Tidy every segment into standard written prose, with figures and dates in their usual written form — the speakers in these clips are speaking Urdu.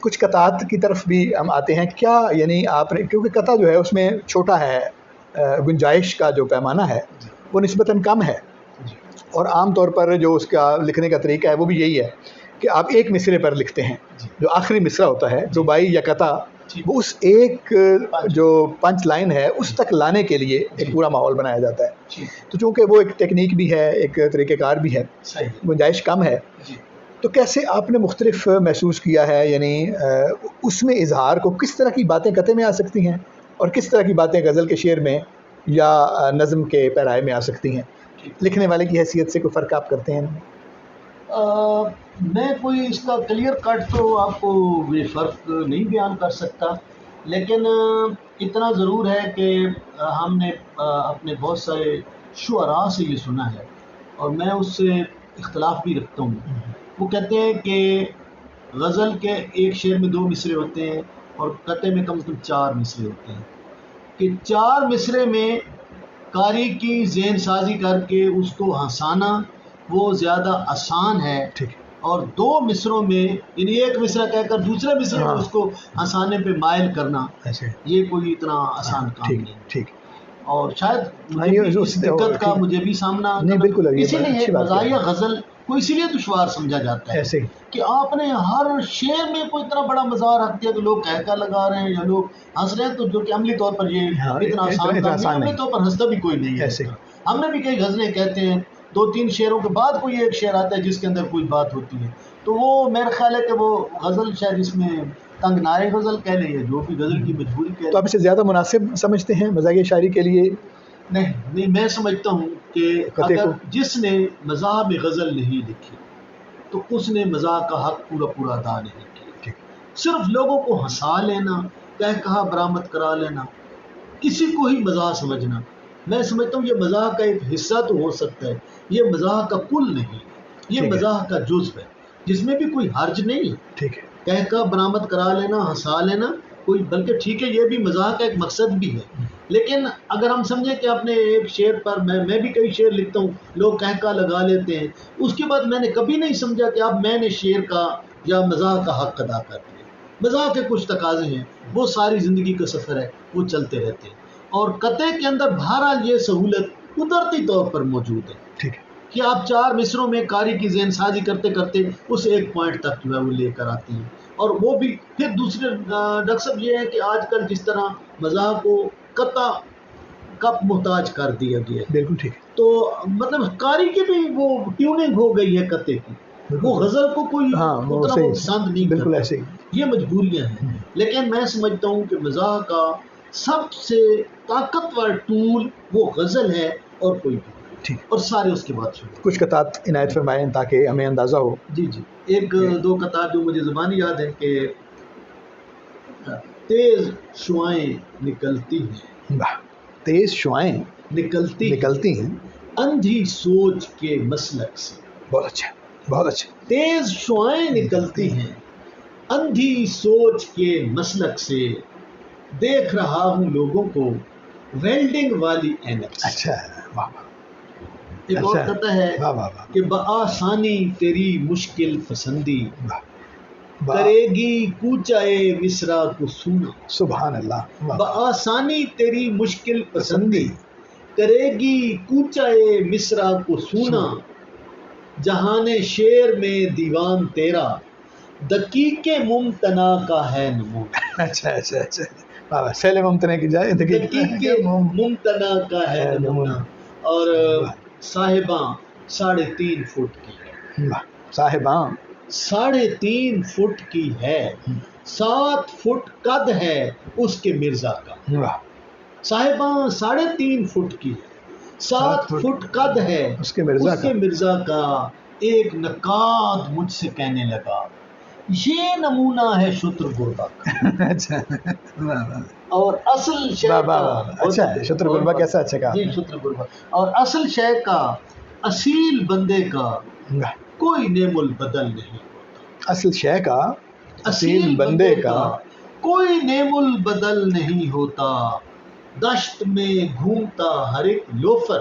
کچھ قطعات کی طرف بھی ہم آتے ہیں. کیا یعنی آپ نے، کیونکہ قطع جو ہے اس میں چھوٹا ہے، گنجائش کا جو پیمانہ ہے وہ نسبتاً کم ہے، اور عام طور پر جو اس کا لکھنے کا طریقہ ہے وہ بھی یہی ہے کہ آپ ایک مصرے پر لکھتے ہیں. جو آخری مصرع ہوتا ہے رباعی یا قطع، وہ اس ایک جو پنچ لائن ہے اس تک لانے کے لیے ایک پورا ماحول بنایا جاتا ہے. تو چونکہ وہ ایک ٹیکنیک بھی ہے، ایک طریقہ کار بھی ہے، گنجائش کم ہے، تو کیسے آپ نے مختلف محسوس کیا ہے؟ یعنی اس میں اظہار کو کس طرح کی باتیں قطع میں آ سکتی ہیں اور کس طرح کی باتیں غزل کے شعر میں یا نظم کے پیرائے میں آ سکتی ہیں؟ لکھنے والے کی حیثیت سے کوئی فرق آپ کرتے ہیں؟ میں کوئی اس کا کلیئر کٹ تو آپ کو یہ فرق نہیں بیان کر سکتا، لیکن اتنا ضرور ہے کہ ہم نے اپنے بہت سارے شعراء سے یہ سنا ہے، اور میں اس سے اختلاف بھی رکھتا ہوں. وہ کہتے ہیں کہ غزل کے ایک شعر میں 2 مصرے ہوتے ہیں اور قطع میں کم از کم 4 مصرے ہوتے ہیں، کہ 4 مصرے میں قاری کی ذہن سازی کر کے اس کو ہنسانا وہ زیادہ آسان ہے، اور 2 مصروں میں یعنی ایک مصرع کہہ کر دوسرے مصرے میں اس کو ہنسانے پہ مائل کرنا یہ کوئی اتنا آسان کام نہیں. اور شاید اس دقت کا مجھے بھی سامنا اسی لیے مزاحیہ غزل کو اسی لیے دشوار سمجھا جاتا ہے کہ آپ نے ہر شعر میں کوئی اتنا بڑا مزاح رکھ دیا کہ لوگ کہکا لگا رہے ہیں یا لوگ ہنس رہے ہیں، تو جو کہ عملی طور پر یہ اتنا آسان کام نہیں، عملی طور پر ہنستا بھی کوئی نہیں ہے. ہم نے بھی کئی غزلیں کہتے ہیں 2-3 شعروں کے بعد کوئی ایک شعر آتا ہے جس کے اندر کوئی بات ہوتی ہے، تو وہ میرا خیال ہے کہ وہ غزل شاید اس میں تنگ نائے غزل کہہ لیں یا جو بھی غزل کی مجبوری کہہ لیں. تو آپ اسے زیادہ مناسب سمجھتے ہیں مزاحیہ شاعری کے لیے؟ نہیں، میں سمجھتا ہوں کہ اگر جس نے مزاح میں غزل نہیں لکھی تو اس نے مزاح کا حق پورا ادا نہیں کیا. صرف لوگوں کو ہنسا لینا، کہا برآمد کرا لینا، کسی کو ہی مزاح سمجھنا، میں سمجھتا ہوں یہ مزاح کا ایک حصہ تو ہو سکتا ہے، یہ مزاح کا کل نہیں، یہ مزاح کا جزو ہے جس میں بھی کوئی حرج نہیں. کہا برآمد کرا لینا، ہنسا لینا کوئی، بلکہ ٹھیک ہے یہ بھی مزاح کا ایک مقصد بھی ہے. لیکن اگر ہم سمجھیں کہ اپنے ایک شعر پر میں بھی کئی شعر لکھتا ہوں، لوگ کہکا لگا لیتے ہیں، اس کے بعد میں نے کبھی نہیں سمجھا کہ اب میں نے شعر کا یا مزاح کا حق ادا کر دیا. مزاح کے کچھ تقاضے ہیں، وہ ساری زندگی کا سفر ہے، وہ چلتے رہتے ہیں، اور قطع کے اندر بہرحال یہ سہولت قدرتی طور پر موجود ہے کہ آپ 4 مصروں میں قاری کی ذہن سازی کرتے کرتے اس ایک پوائنٹ تک جو ہے وہ لے کر آتی ہیں. اور وہ بھی پھر دوسرے ڈاکٹر صاحب یہ ہے کہ آج کل جس طرح مزاح کو قطع کپ محتاج کر دیا گیا ہے، بالکل ٹھیک، تو مطلب قاری کی بھی وہ ٹیوننگ ہو گئی ہے قطع کی، وہ غزل کو کوئی اتنا وہ پسند نہیں کرتا، بالکل ایسے ہی یہ مجبوریاں ہیں. لیکن میں سمجھتا ہوں کہ مزاح کا سب سے طاقتور ٹول وہ غزل ہے اور کوئی بھی، اور سارے اس کے بعد شروع. کچھ قطعات عنایت فرمائیں تاکہ ہمیں اندازہ ہو. جی 1-2 قطعات جو مجھے زبانی یاد ہے کہ تیز شعائیں نکلتی ہیں، تیز شعائیں نکلتی ہیں اندھی سوچ کے مسلک سے. بہت اچھا. تیز شعائیں نکلتی ہیں اندھی سوچ کے مسلک سے، دیکھ رہا ہوں لوگوں کو ویلڈنگ والی اینک سے. اچھا، ایک اور قطع ہے کہ بآسانی تیری مشکل پسندی کرے گی کوچائے مصرع کو سونا. سبحان اللہ. بآسانی تیری مشکل پسندی کرے گی کوچائے مصرع کو سونا، جہان شعر میں دیوان تیرا دقیق ممتنع کا ہے نمونہ. اچھا. سیل ممتنع کی جائے دقیق ممتنع کا ہے نمونہ. اور صاحباں 3.5 فٹ کی ہے. صاحباں 3.5 فٹ کی ہے، 7 فٹ قد ہے اس کے مرزا کا. صاحباں 3.5 فٹ کی ہے، 7 فٹ قد ہے اس کے مرزا کا. ایک نقاد مجھ سے کہنے لگا یہ نمونہ ہے شتر گربہ کا. اور اصل شے کا شتر گربہ کیسا اچھا کہا. جی شتر گربہ. اور اصل شے کا اصیل بندے کا کوئی نعم البدل نہیں ہوتا. اصل شے کا اصیل بندے کا کوئی نعم البدل نہیں ہوتا. دشت میں گھومتا ہر ایک لوفر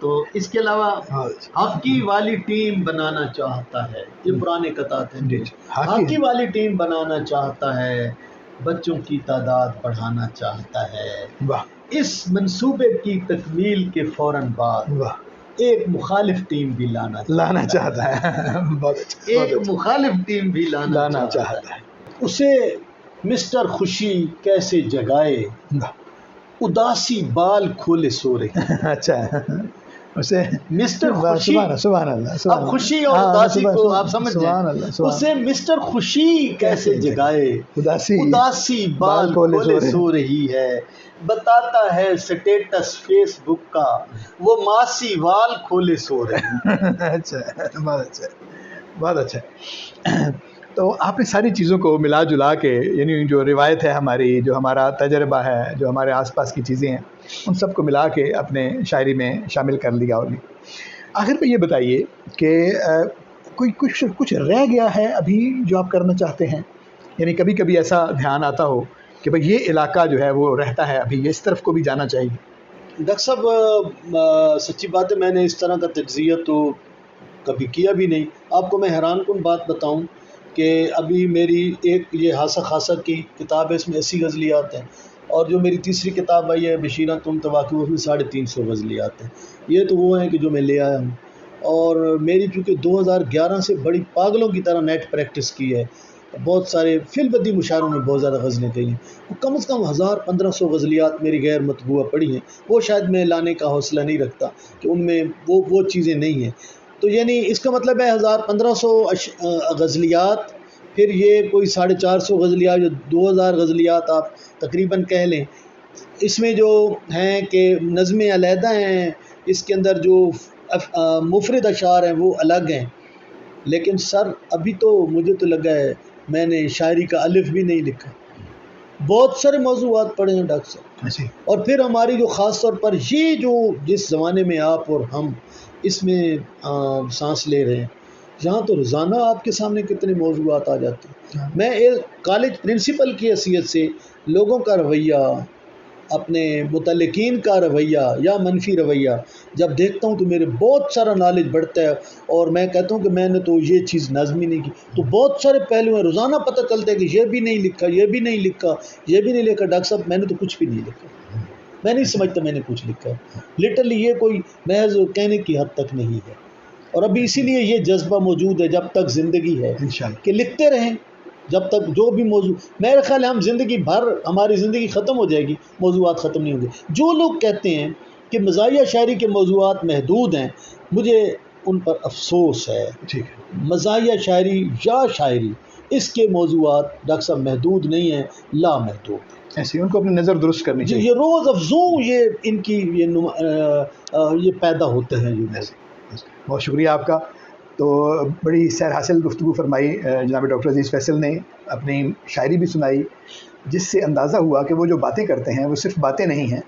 تو اس کے علاوہ ہاکی والی ٹیم بنانا چاہتا ہے، یہ پرانے قطعات ہیں. ہاکی والی ٹیم بنانا چاہتا ہے، بچوں کی تعداد بڑھانا چاہتا ہے، اس منصوبے کی تکمیل کے فوراً بعد ایک مخالف ٹیم بھی لانا چاہتا ہے. ایک مخالف ٹیم بھی لانا چاہتا ہے. اسے مسٹر خوشی کیسے جگائے، اداسی بال کھولے سو رہی. اچھا، اسے مسٹر خوشی، سبحان اللہ، اب خوشی اور اداسی کو آپ سمجھ جائیں. اسے مسٹر خوشی کیسے جگائے، اداسی بال کھولے سو رہی ہے. بتاتا ہے سٹیٹس فیس بک کا، وہ ماسی وال کھولے سو رہی. اچھا، بہت اچھا، بہت اچھا. تو آپ نے ساری چیزوں کو ملا جلا کے، یعنی جو روایت ہے ہماری، جو ہمارا تجربہ ہے، جو ہمارے آس پاس کی چیزیں ہیں، ان سب کو ملا کے اپنے شاعری میں شامل کر لیا. اور آخر پہ یہ بتائیے کہ کوئی کچھ رہ گیا ہے ابھی جو آپ کرنا چاہتے ہیں؟ یعنی کبھی کبھی ایسا دھیان آتا ہو کہ بھئی یہ علاقہ جو ہے وہ رہتا ہے ابھی، یہ اس طرف کو بھی جانا چاہیے. ڈاکٹر صاحب سچی بات ہے، میں نے اس طرح کا تجزیہ تو کبھی کیا بھی نہیں. آپ کو میں حیران کن بات بتاؤں کہ ابھی میری ایک یہ ہاسا خاصا کی کتاب ہے، اس میں 80 غزلیات ہیں، اور جو میری تیسری کتاب آئی ہے بشیرہ تم تواقع، اس میں 350 غزلیات ہیں. یہ تو وہ ہیں کہ جو میں لے آیا ہوں. اور میری چونکہ 2011 سے بڑی پاگلوں کی طرح نیٹ پریکٹس کی ہے، بہت سارے فی البدی مشاعروں میں بہت زیادہ غزلیں کہی ہیں. کم از کم 1000-1500 غزلیات میری غیر مطبوعہ پڑھی ہیں. وہ شاید میں لانے کا حوصلہ نہیں رکھتا کہ ان میں وہ چیزیں نہیں ہیں. تو یعنی اس کا مطلب ہے 1500 غزلیات، پھر یہ کوئی 450 غزلیات، جو 2000 غزلیات آپ تقریباً کہہ لیں. اس میں جو ہیں کہ نظمیں علیحدہ ہیں، اس کے اندر جو مفرد اشعار ہیں وہ الگ ہیں. لیکن سر ابھی تو مجھے تو لگا ہے میں نے شاعری کا الف بھی نہیں لکھا. بہت سارے موضوعات پڑھے ہیں ڈاکٹر صاحب. اور پھر ہماری جو خاص طور پر یہ جو جس زمانے میں آپ اور ہم اس میں سانس لے رہے ہیں، یہاں تو روزانہ آپ کے سامنے کتنے موضوعات آ جاتے ہیں. میں ایک کالج پرنسپل کی حیثیت سے لوگوں کا رویہ، اپنے متعلقین کا رویہ یا منفی رویہ جب دیکھتا ہوں تو میرے بہت سارا نالج بڑھتا ہے، اور میں کہتا ہوں کہ میں نے تو یہ چیز نظم ہی نہیں کی. تو بہت سارے پہلو ہیں، روزانہ پتہ چلتا ہے کہ یہ بھی نہیں لکھا، یہ بھی نہیں لکھا، یہ بھی نہیں لکھا. ڈاکٹر صاحب میں نے تو کچھ بھی نہیں لکھا، میں نہیں سمجھتا میں نے کچھ لکھا ہے. لٹرلی یہ کوئی محض کہنے کی حد تک نہیں ہے. اور ابھی اسی لیے یہ جذبہ موجود ہے جب تک زندگی ہے کہ لکھتے رہیں، جب تک جو بھی موضوع. میرا خیال ہے ہم زندگی بھر، ہماری زندگی ختم ہو جائے گی، موضوعات ختم نہیں ہوں گے. جو لوگ کہتے ہیں کہ مزاحیہ شاعری کے موضوعات محدود ہیں، مجھے ان پر افسوس ہے. مزاحیہ شاعری یا شاعری، اس کے موضوعات ڈاکٹر صاحب محدود نہیں ہیں، لامحدود. ایسے ان کو اپنی نظر درست کرنی چاہیے. یہ روز افزوں یہ ان کی یہ پیدا ہوتے ہیں. بہت شکریہ آپ کا. تو بڑی سیر حاصل گفتگو فرمائی جناب ڈاکٹر عزیز فیصل نے، اپنی شاعری بھی سنائی، جس سے اندازہ ہوا کہ وہ جو باتیں کرتے ہیں وہ صرف باتیں نہیں ہیں،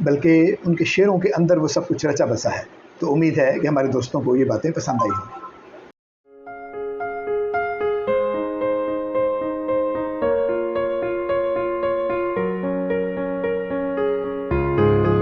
بلکہ ان کے شعروں کے اندر وہ سب کچھ رچا بسا ہے. تو امید ہے کہ ہمارے دوستوں کو یہ باتیں پسند آئی ہوں.